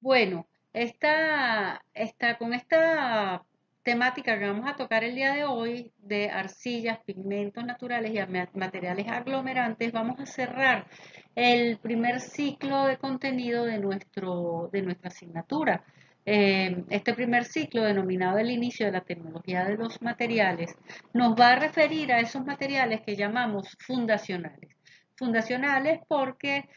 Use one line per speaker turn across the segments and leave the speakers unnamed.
Bueno, con esta temática que vamos a tocar el día de hoy de arcillas, pigmentos naturales y materiales aglomerantes, vamos a cerrar el primer ciclo de contenido de nuestra asignatura. Este primer ciclo, denominado el inicio de la tecnología de los materiales, nos va a referir a esos materiales que llamamos fundacionales. Fundacionales porque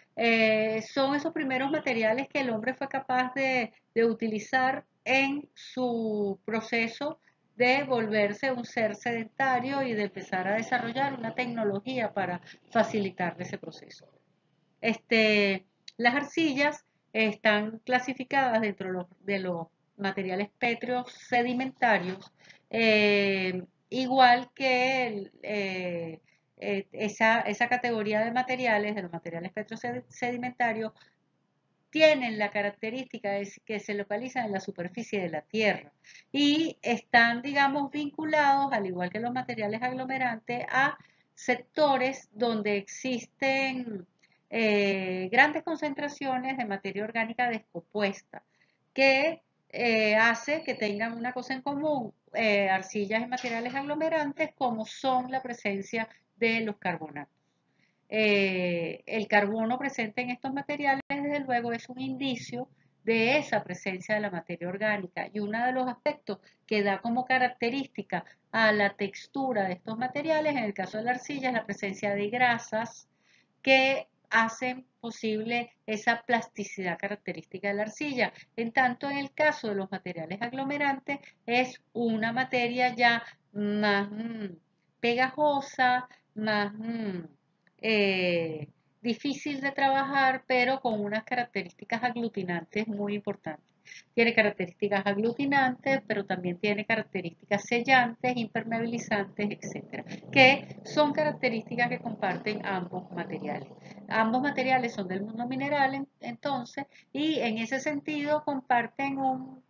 son esos primeros materiales que el hombre fue capaz de utilizar en su proceso de volverse un ser sedentario y de empezar a desarrollar una tecnología para facilitarle ese proceso. Las arcillas están clasificadas dentro de los materiales pétreos sedimentarios, igual que esa categoría de materiales, de los materiales pétreos sedimentarios, tienen la característica de que se localizan en la superficie de la Tierra y están, digamos, vinculados, al igual que los materiales aglomerantes, a sectores donde existen grandes concentraciones de materia orgánica descompuesta, que hace que tengan una cosa en común, arcillas y materiales aglomerantes, como son la presencia de los carbonatos. El carbono presente en estos materiales, desde luego, es un indicio de esa presencia de la materia orgánica y uno de los aspectos que da como característica a la textura de estos materiales, en el caso de la arcilla, es la presencia de grasas que hacen posible esa plasticidad característica de la arcilla. En tanto, en el caso de los materiales aglomerantes, es una materia ya más pegajosa, más eh, difícil de trabajar, pero con unas características aglutinantes muy importantes. Tiene características aglutinantes, pero también tiene características sellantes, impermeabilizantes, etcétera, que son características que comparten ambos materiales. Ambos materiales son del mundo mineral, entonces, y en ese sentido comparten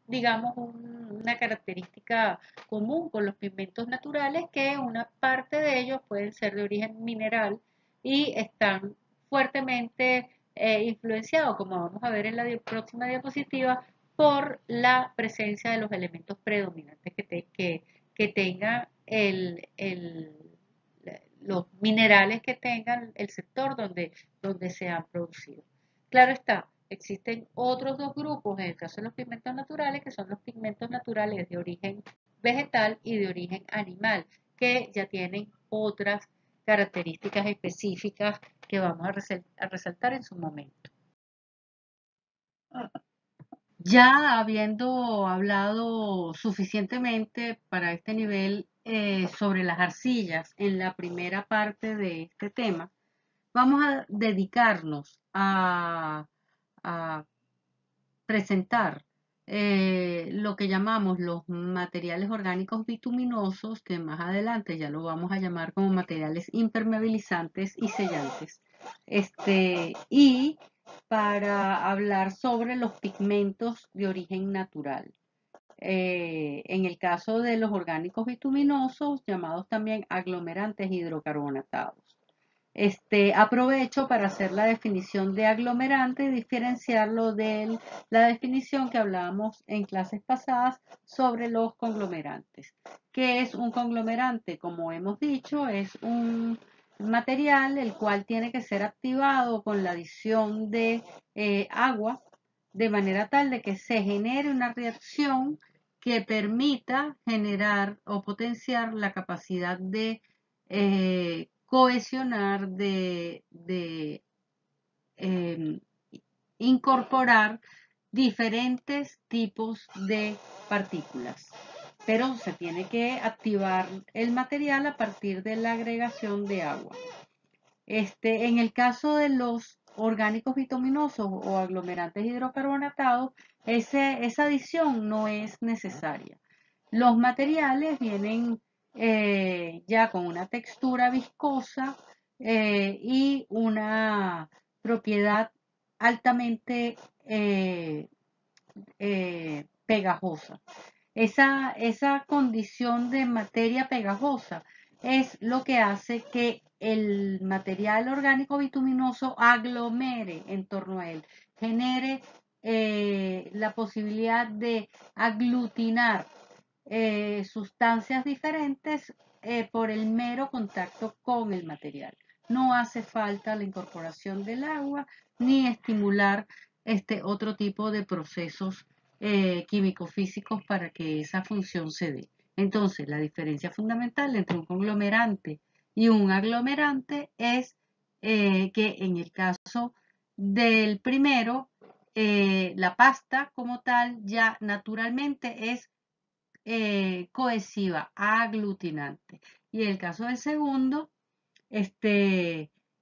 digamos, una característica común con los pigmentos naturales, que una parte de ellos pueden ser de origen mineral y están fuertemente influenciados, como vamos a ver en la próxima diapositiva, por la presencia de los elementos predominantes que tenga los minerales que tengan el sector donde se han producido. Claro está, existen otros dos grupos, en el caso de los pigmentos naturales, que son los pigmentos naturales de origen vegetal y de origen animal, que ya tienen otras características específicas que vamos a resaltar en su momento. Ya habiendo hablado suficientemente para este nivel sobre las arcillas en la primera parte de este tema, vamos a dedicarnos a presentar lo que llamamos los materiales orgánicos bituminosos, que más adelante ya lo vamos a llamar como materiales impermeabilizantes y sellantes. Y para hablar sobre los pigmentos de origen natural. En el caso de los orgánicos bituminosos, llamados también aglomerantes hidrocarbonatados. Aprovecho para hacer la definición de aglomerante y diferenciarlo de la definición que hablábamos en clases pasadas sobre los conglomerantes. ¿Qué es un conglomerante? Como hemos dicho, es un material el cual tiene que ser activado con la adición de agua, de manera tal de que se genere una reacción que permita generar o potenciar la capacidad de cohesionar, de eh, incorporar diferentes tipos de partículas. Pero se tiene que activar el material a partir de la agregación de agua. En el caso de los orgánicos bituminosos o aglomerantes hidrocarbonatados, esa adición no es necesaria. Los materiales vienen ya con una textura viscosa y una propiedad altamente pegajosa. Esa condición de materia pegajosa es lo que hace que el material orgánico bituminoso aglomere en torno a él, genere la posibilidad de aglutinar sustancias diferentes por el mero contacto con el material. No hace falta la incorporación del agua ni estimular otro tipo de procesos químico-físicos para que esa función se dé. Entonces, la diferencia fundamental entre un conglomerante y un aglomerante es que en el caso del primero, la pasta como tal ya naturalmente es cohesiva, aglutinante. Y en el caso del segundo,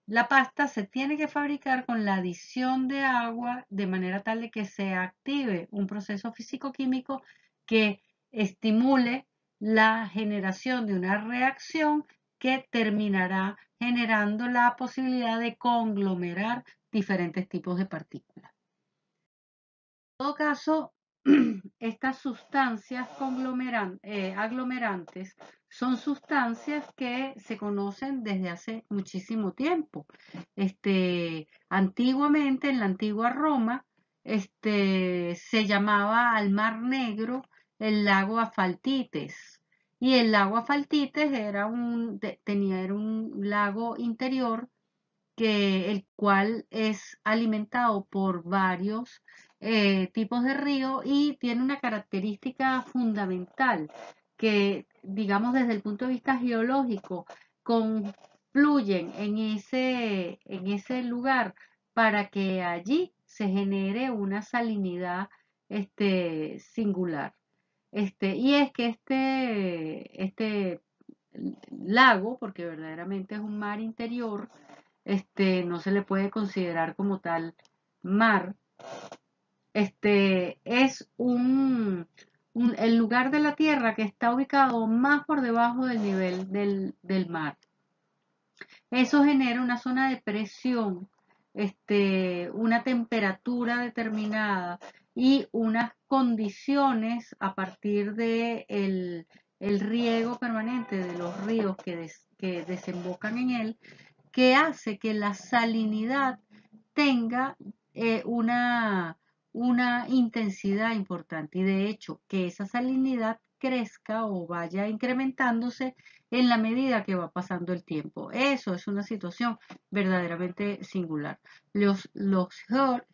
la pasta se tiene que fabricar con la adición de agua de manera tal de que se active un proceso físico-químico que estimule la generación de una reacción que terminará generando la posibilidad de conglomerar diferentes tipos de partículas. En todo caso, estas sustancias aglomerantes son sustancias que se conocen desde hace muchísimo tiempo. Antiguamente, en la antigua Roma, se llamaba al Mar Negro el lago Afaltites. Y el lago Afaltites era era un lago interior el cual es alimentado por varios tipos de río y tiene una característica fundamental que, digamos, desde el punto de vista geológico, confluyen en ese lugar para que allí se genere una salinidad singular. Y es que este lago, porque verdaderamente es un mar interior, no se le puede considerar como tal mar. Es el lugar de la Tierra que está ubicado más por debajo del nivel del mar. Eso genera una zona de presión, una temperatura determinada y unas condiciones a partir de el riego permanente de los ríos que desembocan en él, que hace que la salinidad tenga una intensidad importante y de hecho que esa salinidad crezca o vaya incrementándose en la medida que va pasando el tiempo. Eso es una situación verdaderamente singular. Los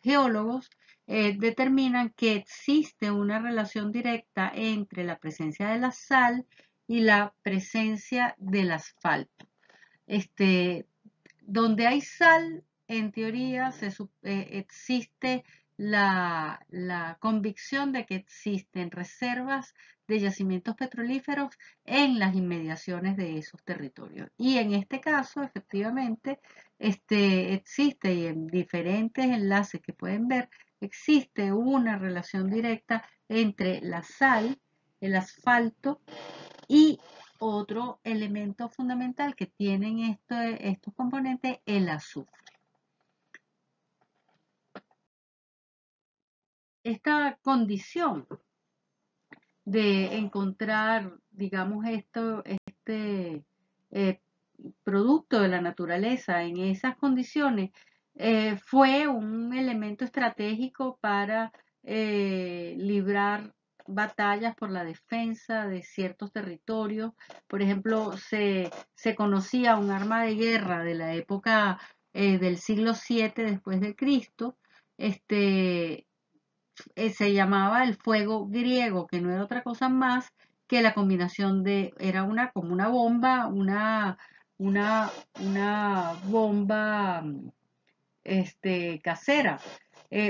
geólogos determinan que existe una relación directa entre la presencia de la sal y la presencia del asfalto. Donde hay sal, en teoría, existe la convicción de que existen reservas de yacimientos petrolíferos en las inmediaciones de esos territorios. Y en este caso, efectivamente, existe y en diferentes enlaces que pueden ver, existe una relación directa entre la sal, el asfalto y otro elemento fundamental que tienen estos componentes, el azufre. Esta condición de encontrar, digamos, eh, producto de la naturaleza en esas condiciones fue un elemento estratégico para librar batallas por la defensa de ciertos territorios. Por ejemplo, se conocía un arma de guerra de la época del siglo VII después de Cristo, se llamaba el fuego griego, que no era otra cosa más que la combinación era como una bomba, una, una bomba casera,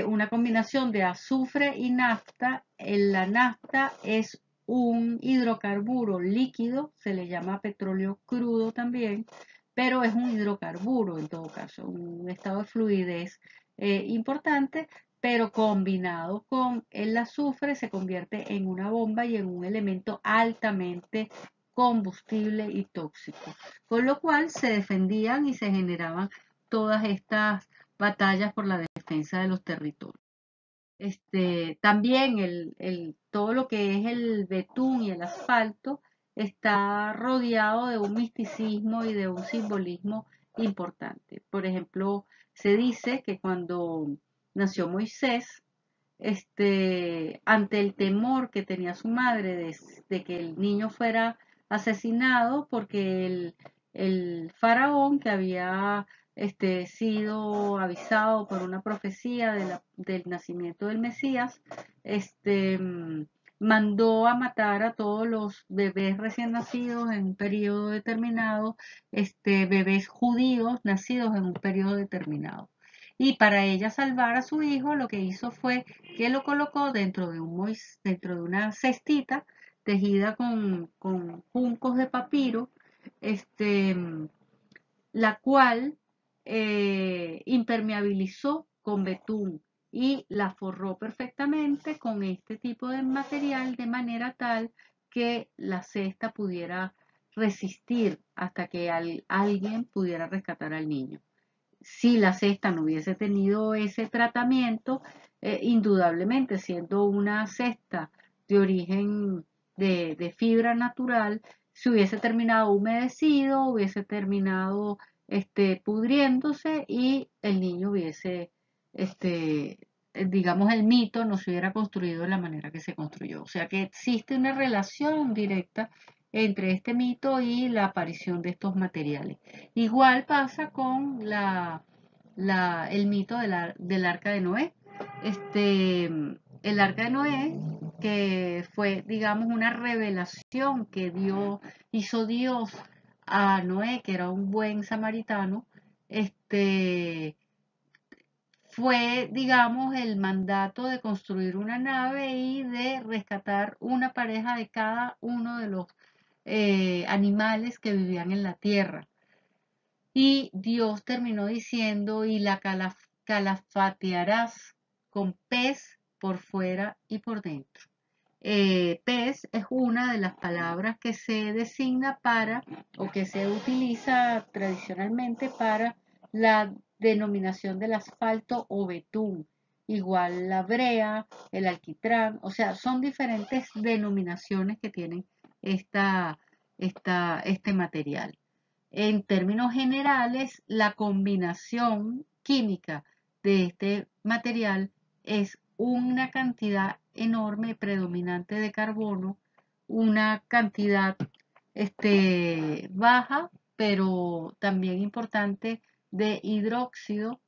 una combinación de azufre y nafta. La nafta es un hidrocarburo líquido, se le llama petróleo crudo también, pero es un hidrocarburo en todo caso, un estado de fluidez importante, pero combinado con el azufre se convierte en una bomba y en un elemento altamente combustible y tóxico, con lo cual se defendían y se generaban todas estas batallas por la defensa de los territorios. También todo lo que es el betún y el asfalto está rodeado de un misticismo y de un simbolismo importante. Por ejemplo, se dice que cuando nació Moisés, ante el temor que tenía su madre de que el niño fuera asesinado, porque el faraón que había sido avisado por una profecía del nacimiento del Mesías, mandó a matar a todos los bebés recién nacidos en un periodo determinado, bebés judíos nacidos en un periodo determinado. Y para ella salvar a su hijo, lo que hizo fue que lo colocó dentro de una cestita tejida con juncos de papiro, este, la cual impermeabilizó con betún y la forró perfectamente con este tipo de material de manera tal que la cesta pudiera resistir hasta que alguien pudiera rescatar al niño. Si la cesta no hubiese tenido ese tratamiento, indudablemente siendo una cesta de origen de fibra natural, se hubiese terminado humedecido, hubiese terminado pudriéndose y el niño hubiese, digamos, el mito no se hubiera construido de la manera que se construyó. O sea que existe una relación directa entre este mito y la aparición de estos materiales. Igual pasa con el mito del arca de Noé. El arca de Noé, que fue, digamos, una revelación que hizo Dios a Noé, que era un buen samaritano, fue, digamos, el mandato de construir una nave y de rescatar una pareja de cada uno de los animales que vivían en la tierra. Y Dios terminó diciendo, y la calafatearás con pez por fuera y por dentro. Pez es una de las palabras que se designa para o que se utiliza tradicionalmente para la denominación del asfalto o betún. Igual la brea, el alquitrán, o sea, son diferentes denominaciones que tienen este material. En términos generales, la combinación química de este material es una cantidad enorme, predominante de carbono, una cantidad baja, pero también importante de hidróxido,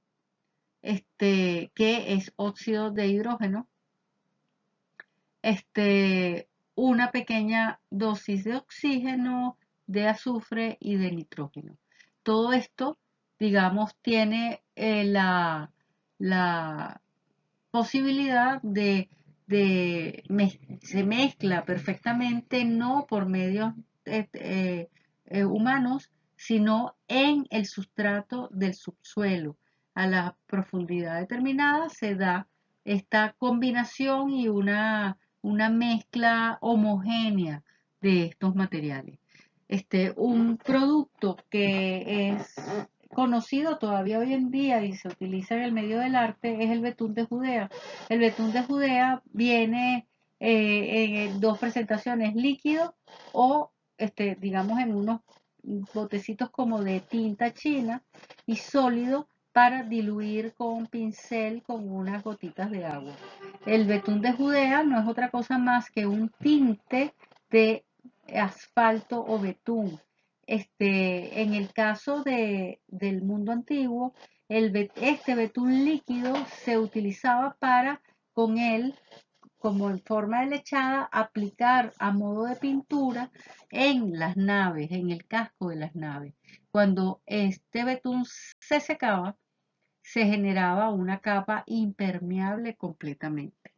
que es óxido de hidrógeno, una pequeña dosis de oxígeno, de azufre y de nitrógeno. Todo esto, digamos, tiene la posibilidad se mezcla perfectamente, no por medios humanos, sino en el sustrato del subsuelo. A la profundidad determinada se da esta combinación y una mezcla homogénea de estos materiales. Un producto que es conocido todavía hoy en día y se utiliza en el medio del arte es el betún de Judea. El betún de Judea viene en dos presentaciones, líquido o digamos en unos botecitos como de tinta china, y sólido para diluir con pincel con unas gotitas de agua. El betún de Judea no es otra cosa más que un tinte de asfalto o betún. En el caso del mundo antiguo, este betún líquido se utilizaba para, con él, como en forma de lechada, aplicar a modo de pintura en las naves, en el casco de las naves. Cuando este betún se secaba, se generaba una capa impermeable completamente.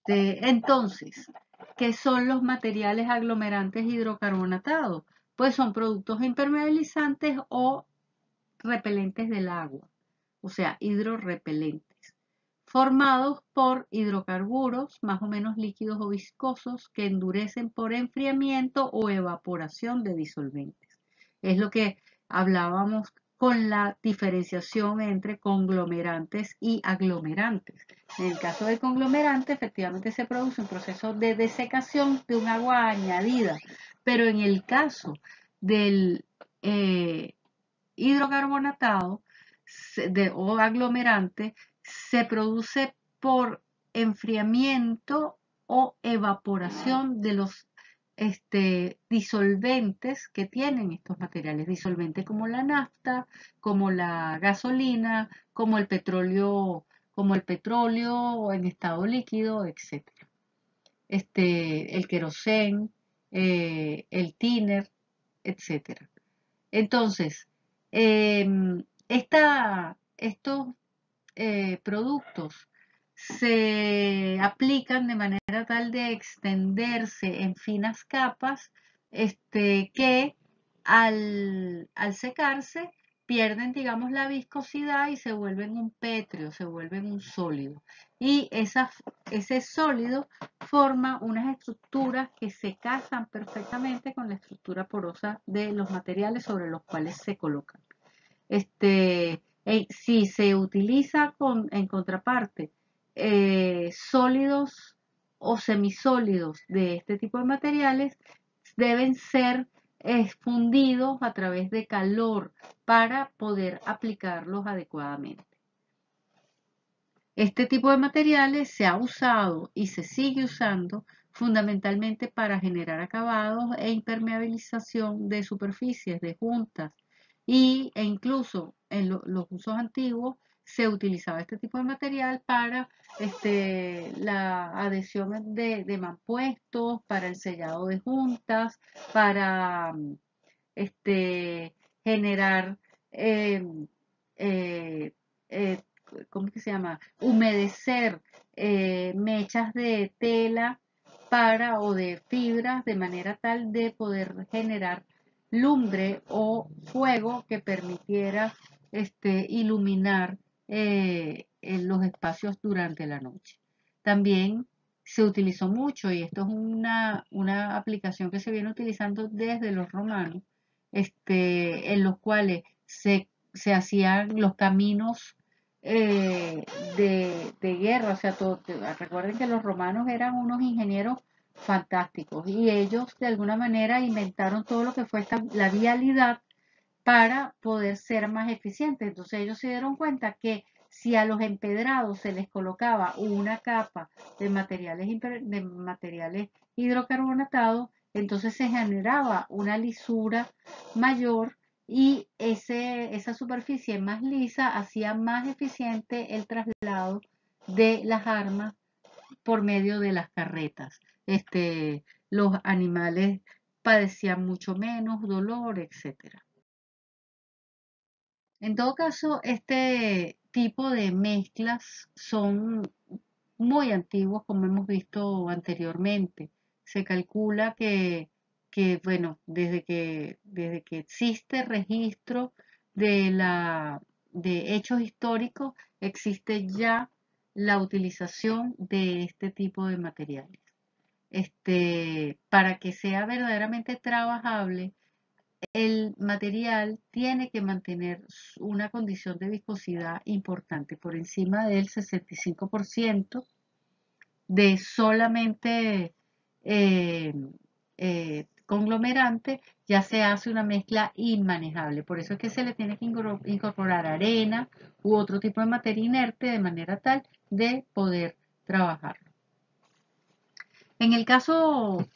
Entonces, ¿qué son los materiales aglomerantes hidrocarbonatados? Pues son productos impermeabilizantes o repelentes del agua, o sea, hidrorrepelentes, formados por hidrocarburos más o menos líquidos o viscosos que endurecen por enfriamiento o evaporación de disolventes. Es lo que hablábamos con la diferenciación entre conglomerantes y aglomerantes. En el caso del conglomerante, efectivamente se produce un proceso de desecación de un agua añadida, pero en el caso del hidrocarbonatado o aglomerante, se produce por enfriamiento o evaporación de los disolventes que tienen estos materiales, disolventes como la nafta, como la gasolina, como el petróleo en estado líquido, etcétera. El querosén, el thinner, etcétera. Entonces, estos productos se aplican de manera tal de extenderse en finas capas, que al secarse pierden, digamos, la viscosidad y se vuelven un pétreo, se vuelven un sólido. Y ese sólido forma unas estructuras que se casan perfectamente con la estructura porosa de los materiales sobre los cuales se colocan. Si se utiliza en contraparte sólidos o semisólidos de este tipo de materiales, deben ser fundidos a través de calor para poder aplicarlos adecuadamente. Este tipo de materiales se ha usado y se sigue usando fundamentalmente para generar acabados e impermeabilización de superficies, de juntas, e incluso en los usos antiguos se utilizaba este tipo de material para la adhesión de mampuestos, para el sellado de juntas, para generar eh, eh, eh, ¿cómo es que se llama? Humedecer mechas de tela o de fibras de manera tal de poder generar lumbre o fuego que permitiera iluminar en los espacios durante la noche. También se utilizó mucho, y esto es una aplicación que se viene utilizando desde los romanos, en los cuales se hacían los caminos de guerra. O sea, recuerden que los romanos eran unos ingenieros fantásticos y ellos de alguna manera inventaron todo lo que fue la vialidad para poder ser más eficientes. Entonces ellos se dieron cuenta que si a los empedrados se les colocaba una capa de materiales hidrocarbonatados, entonces se generaba una lisura mayor y esa superficie más lisa hacía más eficiente el traslado de las armas por medio de las carretas. Los animales padecían mucho menos dolor, etcétera. En todo caso, este tipo de mezclas son muy antiguos, como hemos visto anteriormente. Se calcula bueno, desde que existe registro de hechos históricos, existe ya la utilización de este tipo de materiales. Para que sea verdaderamente trabajable, el material tiene que mantener una condición de viscosidad importante, por encima del 65% de solamente eh, conglomerante, ya se hace una mezcla inmanejable. Por eso es que se le tiene que incorporar arena u otro tipo de materia inerte de manera tal de poder trabajarlo. En el caso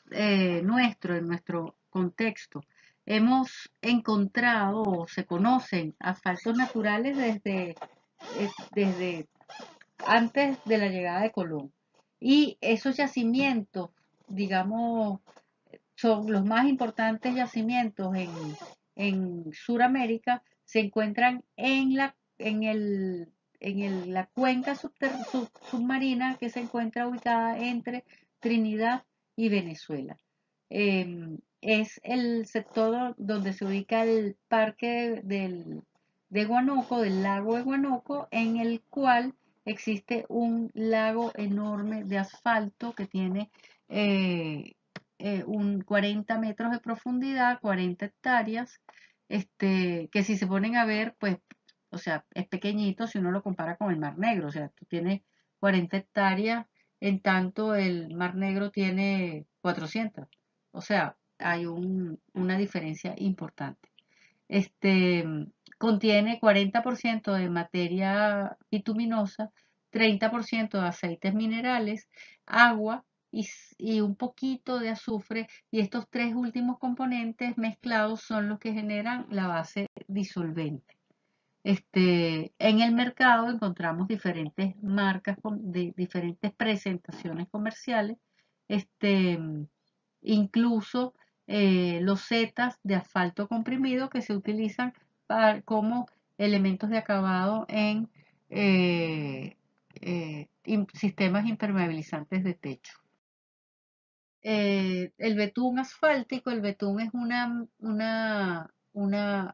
nuestro, en nuestro contexto, hemos encontrado o se conocen asfaltos naturales desde antes de la llegada de Colón. Y esos yacimientos, digamos, son los más importantes yacimientos en Sudamérica, se encuentran la cuenca submarina que se encuentra ubicada entre Trinidad y Venezuela. Es el sector donde se ubica el parque de Guanoco, del lago de Guanoco, en el cual existe un lago enorme de asfalto que tiene un 40 metros de profundidad, 40 hectáreas, que si se ponen a ver, pues, o sea, es pequeñito si uno lo compara con el Mar Negro. O sea, tú tienes 40 hectáreas, en tanto el Mar Negro tiene 400. O sea, hay una diferencia importante. Este, contiene 40% de materia bituminosa, 30% de aceites minerales, agua y un poquito de azufre, y estos tres últimos componentes mezclados son los que generan la base disolvente. En el mercado encontramos diferentes marcas de diferentes presentaciones comerciales, este, incluso losetas de asfalto comprimido que se utilizan como elementos de acabado en sistemas impermeabilizantes de techo. El betún asfáltico, el betún es una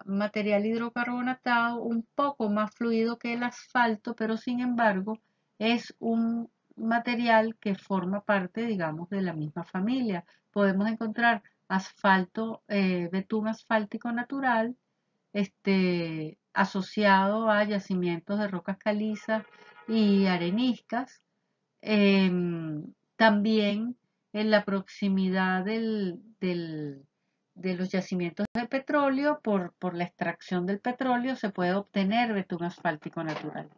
material hidrocarbonatado un poco más fluido que el asfalto, pero sin embargo es un material que forma parte, digamos, de la misma familia. Podemos encontrar asfalto, betún asfáltico natural, asociado a yacimientos de rocas calizas y areniscas. También en la proximidad de los yacimientos de petróleo, por la extracción del petróleo, se puede obtener betún asfáltico natural.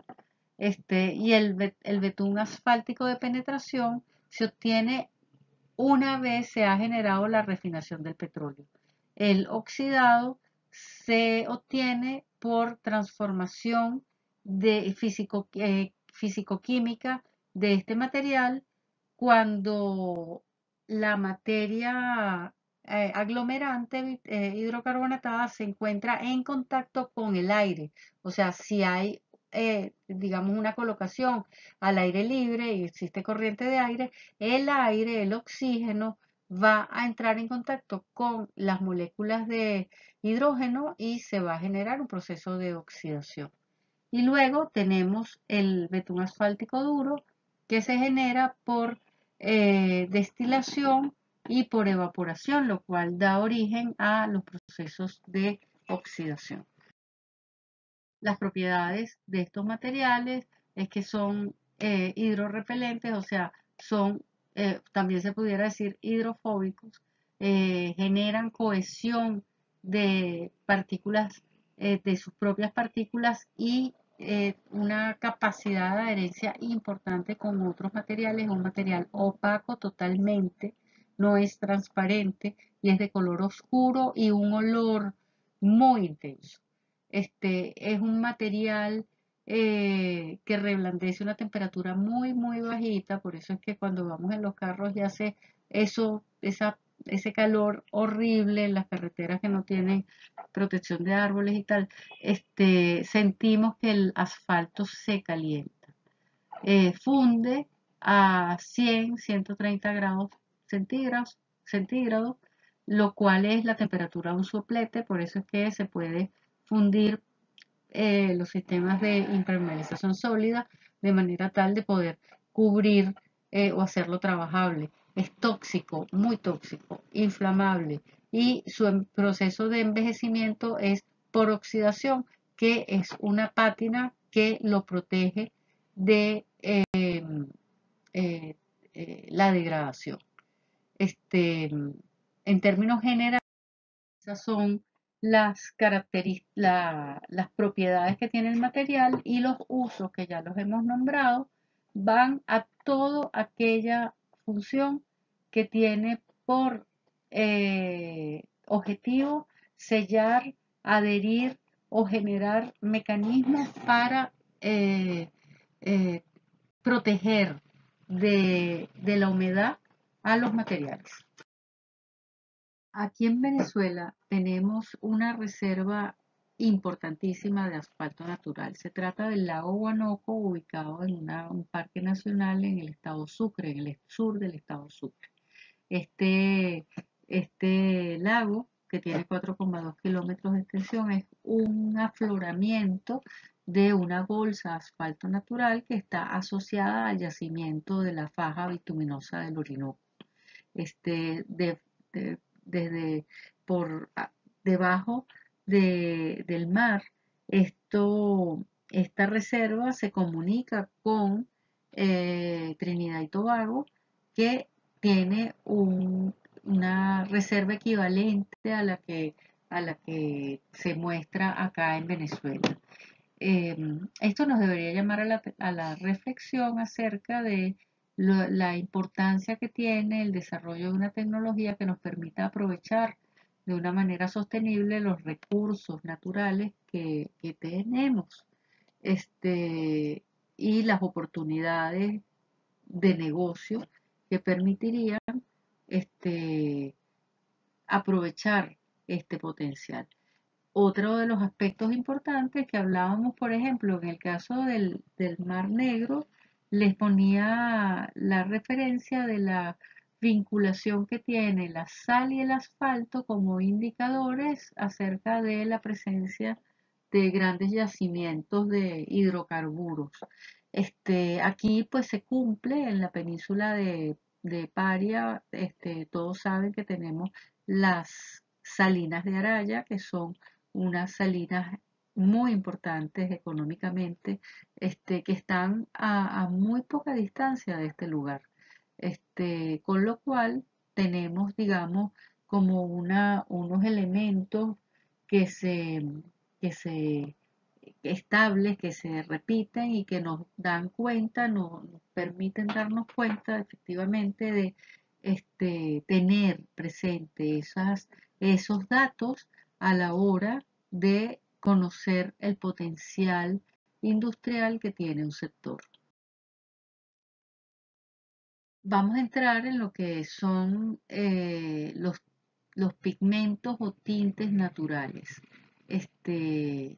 Y el betún asfáltico de penetración se obtiene una vez se ha generado la refinación del petróleo. El oxidado se obtiene por transformación de físico-química de este material cuando la materia aglomerante hidrocarbonatada se encuentra en contacto con el aire. O sea, si hay, digamos, una colocación al aire libre y existe corriente de aire, el aire, el oxígeno, va a entrar en contacto con las moléculas de hidrógeno y se va a generar un proceso de oxidación. Y luego tenemos el betún asfáltico duro que se genera por destilación y por evaporación, lo cual da origen a los procesos de oxidación. Las propiedades de estos materiales es que son hidrorrepelentes, o sea, son, también se pudiera decir hidrofóbicos, generan cohesión de partículas, de sus propias partículas y una capacidad de adherencia importante con otros materiales, un material opaco totalmente, no es transparente y es de color oscuro y un olor muy intenso. Es un material que reblandece una temperatura muy, muy bajita, por eso es que cuando vamos en los carros ya hace ese calor horrible en las carreteras que no tienen protección de árboles y tal, sentimos que el asfalto se calienta. Funde a 100, 130 grados centígrados, lo cual es la temperatura de un soplete, por eso es que se puede fundir los sistemas de impermeabilización sólida de manera tal de poder cubrir o hacerlo trabajable. Es tóxico, muy tóxico, inflamable y su proceso de envejecimiento es por oxidación, que es una pátina que lo protege de la degradación. En términos generales, esas son las propiedades que tiene el material y los usos que ya los hemos nombrado van a toda aquella función que tiene por objetivo sellar, adherir o generar mecanismos para eh, eh, proteger de la humedad a los materiales. Aquí en Venezuela tenemos una reserva importantísima de asfalto natural. Se trata del lago Guanoco, ubicado en un parque nacional en el estado Sucre, en el sur del estado Sucre. Este lago, que tiene 4,2 kilómetros de extensión, es un afloramiento de una bolsa de asfalto natural que está asociada al yacimiento de la faja bituminosa del Orinoco. Este, de, de- Desde por debajo del mar, esta reserva se comunica con Trinidad y Tobago, que tiene una reserva equivalente a la que se muestra acá en Venezuela. Esto nos debería llamar a la reflexión acerca de la importancia que tiene el desarrollo de una tecnología que nos permita aprovechar de una manera sostenible los recursos naturales que tenemos, este, y las oportunidades de negocio que permitirían este, aprovechar este potencial. Otro de los aspectos importantes que hablábamos, por ejemplo, en el caso del Mar Negro, les ponía la referencia de la vinculación que tiene la sal y el asfalto como indicadores acerca de la presencia de grandes yacimientos de hidrocarburos. Aquí pues se cumple en la península de Paria, todos saben que tenemos las salinas de Araya, que son unas salinas muy importantes económicamente, que están a muy poca distancia de este lugar. Con lo cual tenemos, digamos, como unos elementos que se, que se estables, que se repiten y que nos dan cuenta, nos permiten darnos cuenta efectivamente de tener presente esos datos a la hora de conocer el potencial industrial que tiene un sector. Vamos a entrar en lo que son los pigmentos o tintes naturales. Este,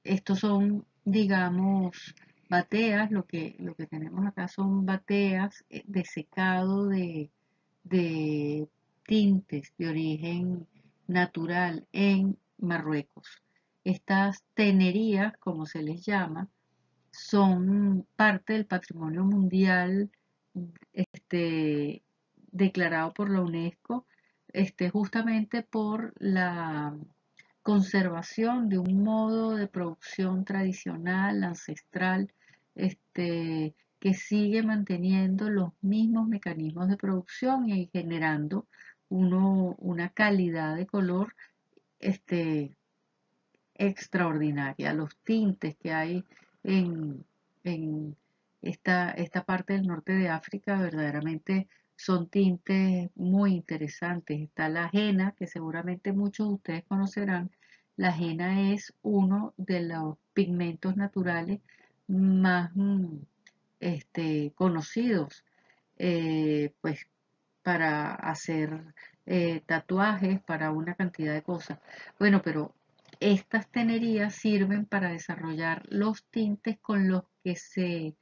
Estos son, digamos, bateas, lo que tenemos acá son bateas de secado de tintes de origen natural en Marruecos. Estas tenerías, como se les llama, son parte del patrimonio mundial este, declarado por la UNESCO, justamente por la conservación de un modo de producción tradicional, ancestral, que sigue manteniendo los mismos mecanismos de producción y generando una calidad de color este, extraordinaria. Los tintes que hay en esta parte del norte de África verdaderamente son tintes muy interesantes. Está la henna, que seguramente muchos de ustedes conocerán. La henna es uno de los pigmentos naturales más conocidos, pues para hacer tatuajes, para una cantidad de cosas. Bueno, pero estas tenerías sirven para desarrollar los tintes con los que se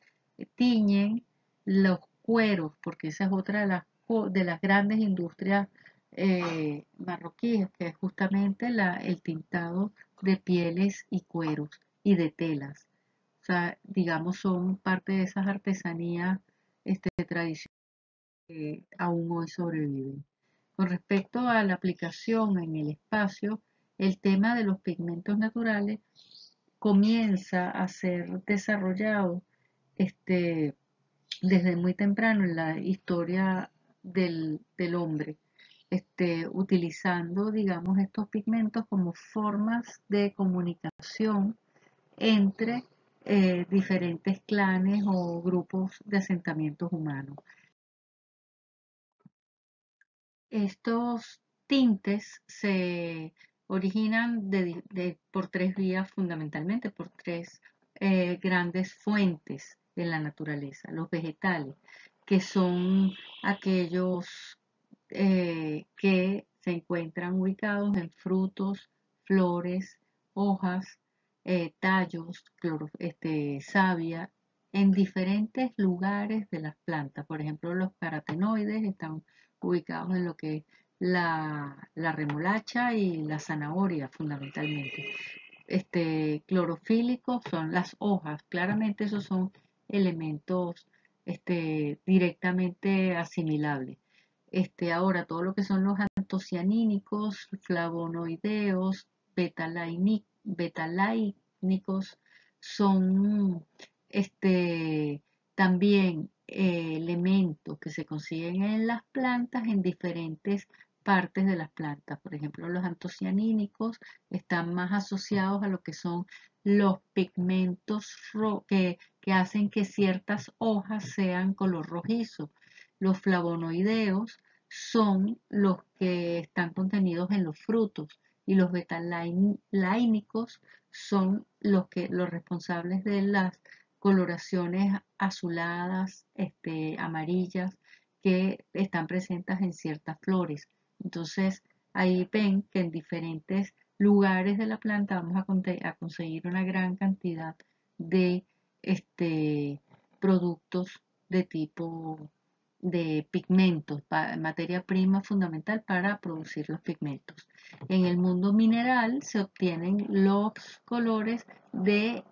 tiñen los cueros, porque esa es otra de las grandes industrias marroquíes, que es justamente el tintado de pieles y cueros y de telas. O sea, digamos, son parte de esas artesanías tradicionales que aún hoy sobreviven. Con respecto a la aplicación en el espacio, el tema de los pigmentos naturales comienza a ser desarrollado este, desde muy temprano en la historia del hombre, utilizando, digamos, estos pigmentos como formas de comunicación entre diferentes clanes o grupos de asentamientos humanos. Estos tintes se originan por tres vías fundamentalmente, por tres grandes fuentes en la naturaleza. Los vegetales, que son aquellos que se encuentran ubicados en frutos, flores, hojas, tallos, savia, en diferentes lugares de las plantas. Por ejemplo, los carotenoides están ubicados en lo que es la remolacha y la zanahoria fundamentalmente. Clorofílicos son las hojas, claramente esos son elementos directamente asimilables. Ahora, todo lo que son los antocianínicos, flavonoideos, betalaínicos, son también elementos que se consiguen en las plantas en diferentes partes de las plantas. Por ejemplo, los antocianínicos están más asociados a lo que son los pigmentos que hacen que ciertas hojas sean color rojizo. Los flavonoideos son los que están contenidos en los frutos y los betalainicos son los responsables de las coloraciones azuladas, amarillas, que están presentes en ciertas flores. Entonces, ahí ven que en diferentes lugares de la planta vamos a conseguir una gran cantidad de productos de tipo de pigmentos, materia prima fundamental para producir los pigmentos. En el mundo mineral se obtienen los colores de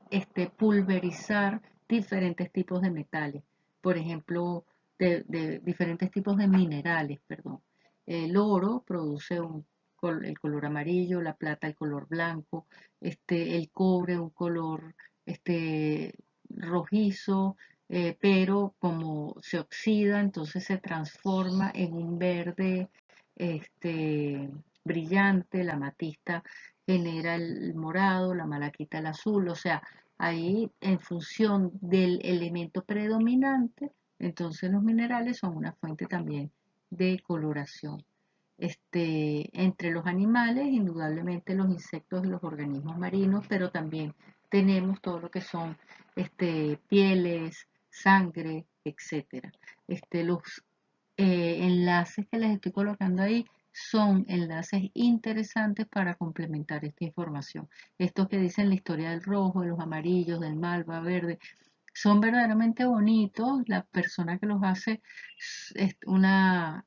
pulverizar diferentes tipos de metales, por ejemplo, de diferentes tipos de minerales, perdón. El oro produce el color amarillo, la plata el color blanco, el cobre un color rojizo, pero como se oxida, entonces se transforma en un verde brillante, la amatista genera el morado, la malaquita el azul, o sea, ahí en función del elemento predominante, entonces los minerales son una fuente también de coloración. Entre los animales, indudablemente los insectos y los organismos marinos, pero también tenemos todo lo que son pieles, sangre, etcétera. Los enlaces que les estoy colocando ahí son enlaces interesantes para complementar esta información. Estos que dicen la historia del rojo, de los amarillos, del malva, verde, son verdaderamente bonitos. La persona que los hace es una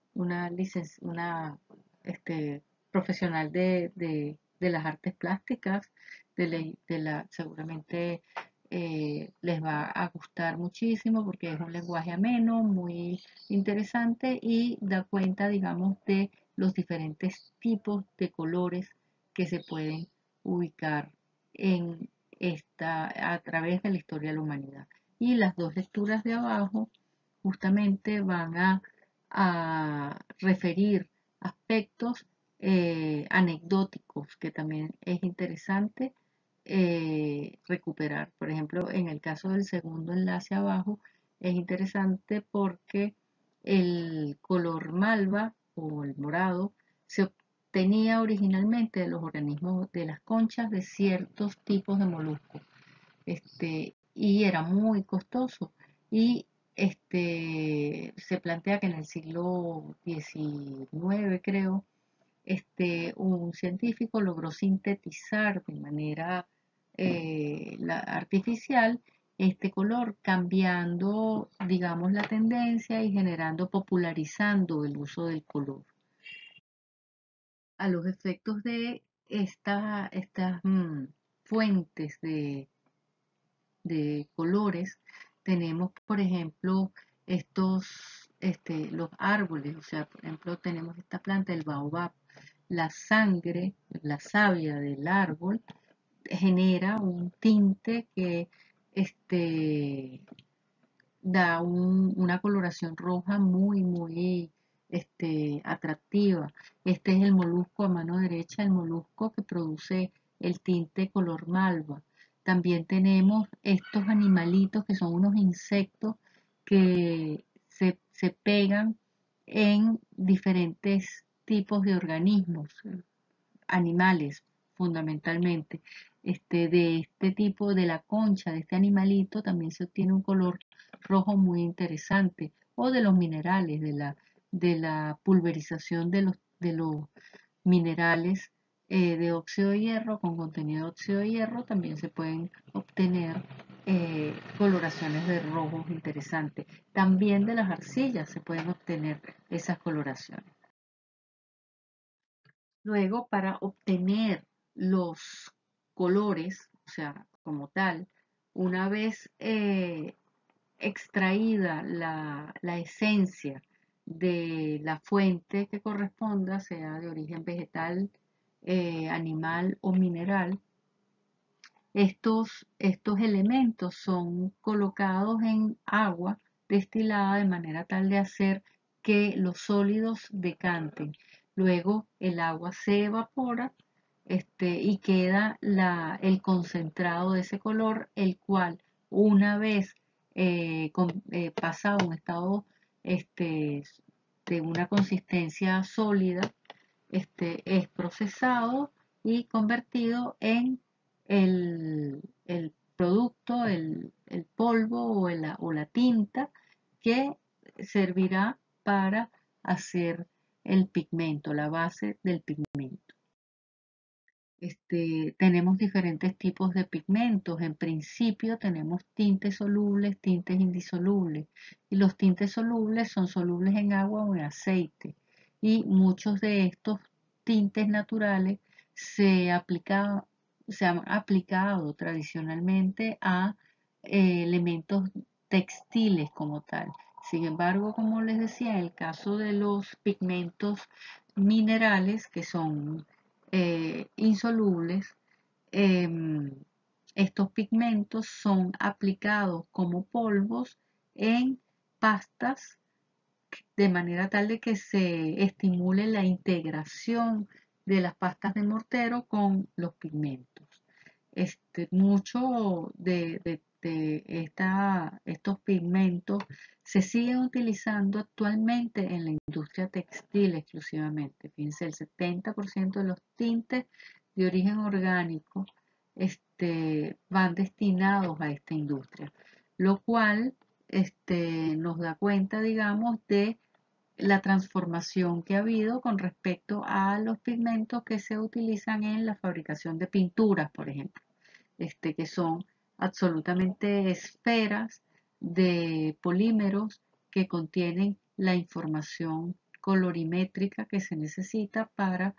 profesional de las artes plásticas, seguramente les va a gustar muchísimo porque es un lenguaje ameno, muy interesante y da cuenta, digamos, de los diferentes tipos de colores que se pueden ubicar en a través de la historia de la humanidad. Y las dos lecturas de abajo justamente van a referir aspectos anecdóticos que también es interesante recuperar. Por ejemplo, en el caso del segundo enlace abajo, es interesante porque el color malva o el morado se obtenía originalmente de los organismos de las conchas de ciertos tipos de moluscos, y era muy costoso. Y se plantea que en el siglo XIX, creo, un científico logró sintetizar de manera artificial este color, cambiando, digamos, la tendencia y popularizando el uso del color. A los efectos de estas fuentes de colores, tenemos, por ejemplo, los árboles, o sea, por ejemplo, tenemos esta planta, el baobab, la sangre, la savia del árbol genera un tinte que da una coloración roja muy atractiva. Este es el molusco a mano derecha, el molusco que produce el tinte color malva. También tenemos estos animalitos que son unos insectos que se pegan en diferentes tipos de organismos, animales fundamentalmente. De este tipo, de la concha de este animalito, también se obtiene un color rojo muy interesante, o de los minerales, de la pulverización de los minerales de óxido de hierro con contenido de óxido de hierro, también se pueden obtener coloraciones de rojos interesantes. También de las arcillas se pueden obtener esas coloraciones. Luego, para obtener los colores, o sea, como tal, una vez extraída la esencia de la fuente que corresponda, sea de origen vegetal, animal o mineral, estos elementos son colocados en agua destilada de manera tal de hacer que los sólidos decanten. Luego el agua se evapora y queda el concentrado de ese color, el cual una vez pasado a un estado este, de una consistencia sólida, es procesado y convertido en el producto, el polvo o la tinta que servirá para hacer el pigmento, la base del pigmento. Tenemos diferentes tipos de pigmentos. En principio tenemos tintes solubles, tintes indisolubles. Y los tintes solubles son solubles en agua o en aceite. Y muchos de estos tintes naturales se han aplicado tradicionalmente a elementos textiles como tal. Sin embargo, como les decía, en el caso de los pigmentos minerales, que son insolubles, em, estos pigmentos son aplicados como polvos en pastas de manera tal de que se estimule la integración de las pastas de mortero con los pigmentos. Mucho estos pigmentos se siguen utilizando actualmente en la industria textil exclusivamente. Fíjense, el 70% de los tintes de origen orgánico van destinados a esta industria, lo cual nos da cuenta, digamos, de la transformación que ha habido con respecto a los pigmentos que se utilizan en la fabricación de pinturas, por ejemplo, que son absolutamente esferas de polímeros que contienen la información colorimétrica que se necesita para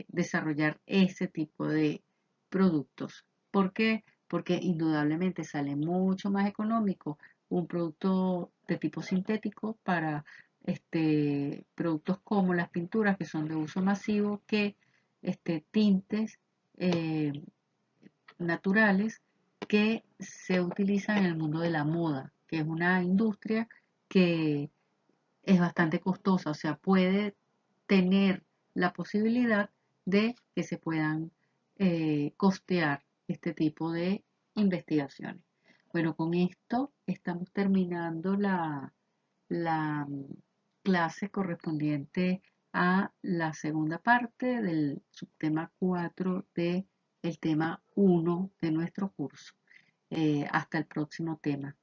desarrollar ese tipo de productos. ¿Por qué? Porque indudablemente sale mucho más económico un producto de tipo sintético para productos como las pinturas que son de uso masivo que tintes eh, naturales que se utilizan en el mundo de la moda, que es una industria que es bastante costosa, o sea, puede tener la posibilidad de que se puedan costear este tipo de investigaciones. Bueno, con esto estamos terminando la clase correspondiente a la segunda parte del subtema 4 del tema 1 de nuestro curso. Hasta el próximo tema.